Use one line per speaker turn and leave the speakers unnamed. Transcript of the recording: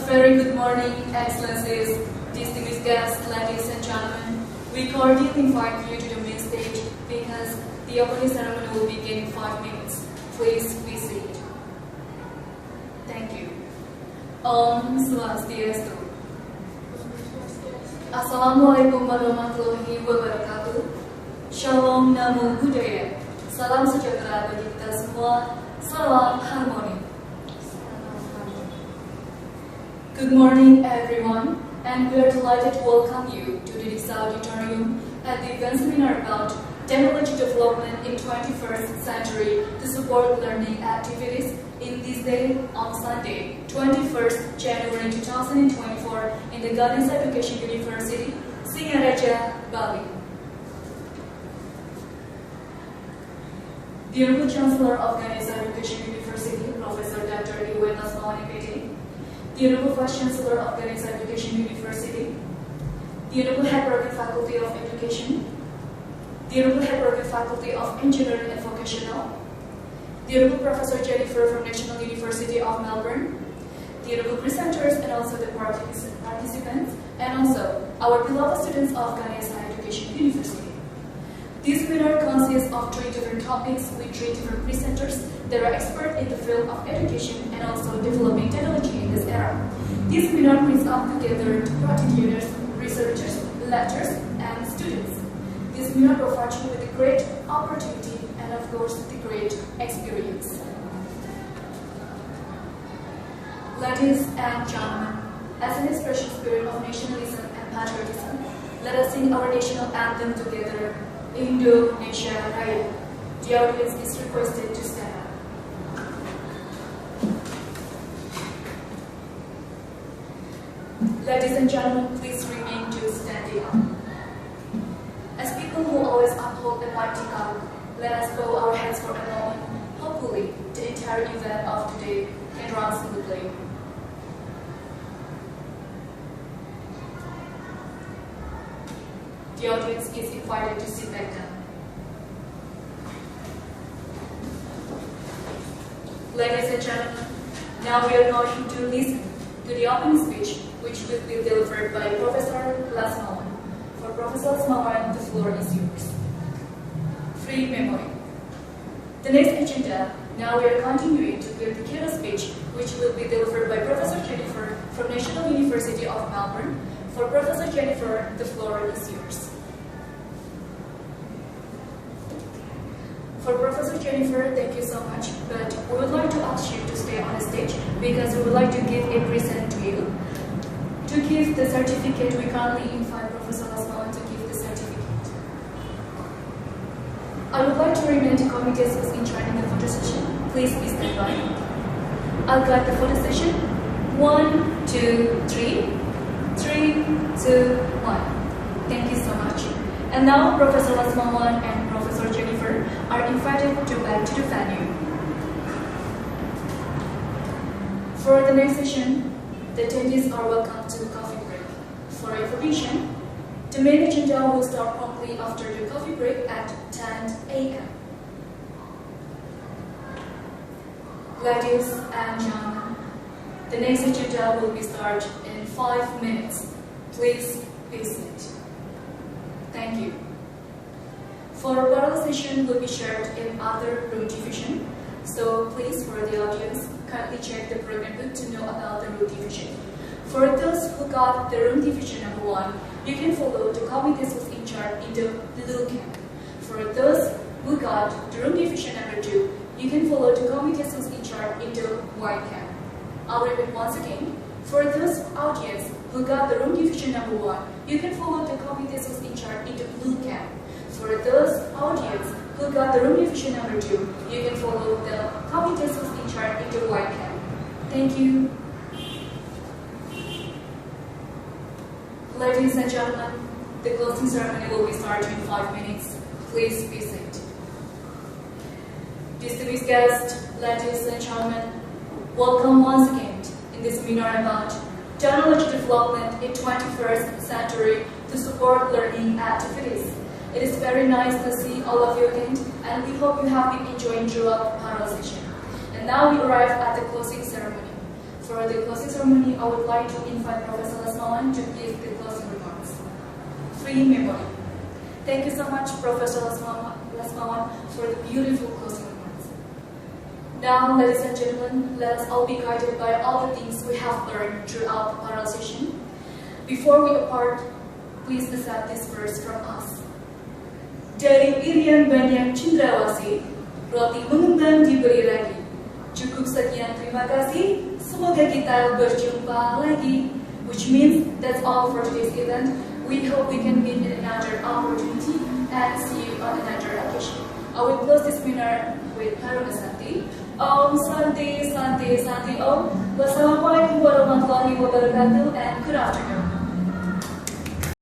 very good morning, Excellencies, distinguished guests, ladies and gentlemen. We cordially invite you to the main stage because the opening ceremony will begin in 5 minutes. Please be seated. Thank you. Om Swastiastu. Assalamualaikum warahmatullahi wabarakatuh. Shalom Namo Buddhaya. Salam sejahtera bagi kita semua. Salam harmoni. Good morning, everyone, and we are delighted to welcome you to the auditorium at the event seminar about technology development in 21st century to support learning activities in this day on Sunday, 21st January 2024 in the Ganesha Education University, Singaraja, Bali. The Honorable Chancellor of Ganesha Education University, Professor Dr. Iwenas Mawanipete, the Honorable Vice Chancellor of Ganesha Education University, the Honorable Head Program Faculty of Education, the Honorable Head Program Faculty of Engineering and Vocational, the Honorable Professor Jennifer from National University of Melbourne, the Honorable presenters and also the participants, and also our beloved students of Ganesha Education University. This seminar consists of 3 different topics with 3 different presenters that are experts in the field of education and also developing technology in this era. This seminar brings up together practitioners, researchers, lecturers, and students. This seminar provides you with a great opportunity and of course the great experience. Ladies and gentlemen, as an expression spirit of nationalism and patriotism, let us sing our national anthem together. Indonesia Raya. The audience is requested to stand up. Ladies and gentlemen, please remain to standing up. As people who always uphold a mighty cause, let us bow our heads for a moment. Hopefully, the entire event of today can run smoothly. The audience is invited to sit back down. Ladies and gentlemen, now we are going to listen to the opening speech, which will be delivered by Professor Lasmawan. For Professor Lasmawan, the floor is yours. Free memory. The next agenda, now we are continuing to hear the keynote speech, which will be delivered by Professor Jennifer from National University of Melbourne. For Professor Jennifer, the floor is yours. For Professor Jennifer, thank you so much, but we would like to ask you to stay on the stage because we would like to give a present to you. To give the certificate, we kindly invite Professor Lasmawan to give the certificate. I would like to remind the committees who's in charge in the photo session. Please be stand by. I'll guide the photo session. 1, 2, 3. 3, 2, 1. Thank you so much. And now Professor Lasmawan and Professor Jennifer are invited to back to the venue. For the next session, the attendees are welcome to coffee break. For information, the main agenda will start promptly after the coffee break at 10 a.m. Ladies and gentlemen, the next agenda will be started in 5 minutes. Please be seated. Thank you. For parallel session will be shared in other room division. So please, for the audience, kindly check the program book to know about the room division. For those who got the room division number 1, you can follow the committees who's in charge in the blue camp. For those who got the room division number 2, you can follow the committees who's in charge in the white camp. I'll repeat once again. For those audience who got the room division number 1, you can follow the committees who's in charge in the blue camp. For those audience who got the room division number 2, you can follow the committees who's in charge in the white camp. Thank you. Ladies and gentlemen, the closing ceremony will be started in 5 minutes. Please be seated. Distinguished guests, ladies and gentlemen, welcome once again in this seminar about technology development in 21st century to support learning activities. It is very nice to see all of you again, and we hope you have been enjoying throughout the panel session. And now we arrive at the closing ceremony. For For the closing ceremony, I would like to invite Professor Lasmawan to give the closing remarks. Free memory. Thank you so much, Professor Lasmawan, for the beautiful closing remarks. Now, ladies and gentlemen, let us all be guided by all the things we have learned throughout the parallel session. Before we depart, please accept this verse from us. Dari irian banyak cendrawasih, roti mengembang diberi lagi. Cukup sekian, terima kasih. Semoga kita berjumpa lagi. Which means that's all for today's event. We hope we can meet in another opportunity and see you on another occasion. I will close this webinar with Haruna Santi. Om Santi Santi Santi Om. Wassalamualaikum warahmatullahi wabarakatuh and good afternoon.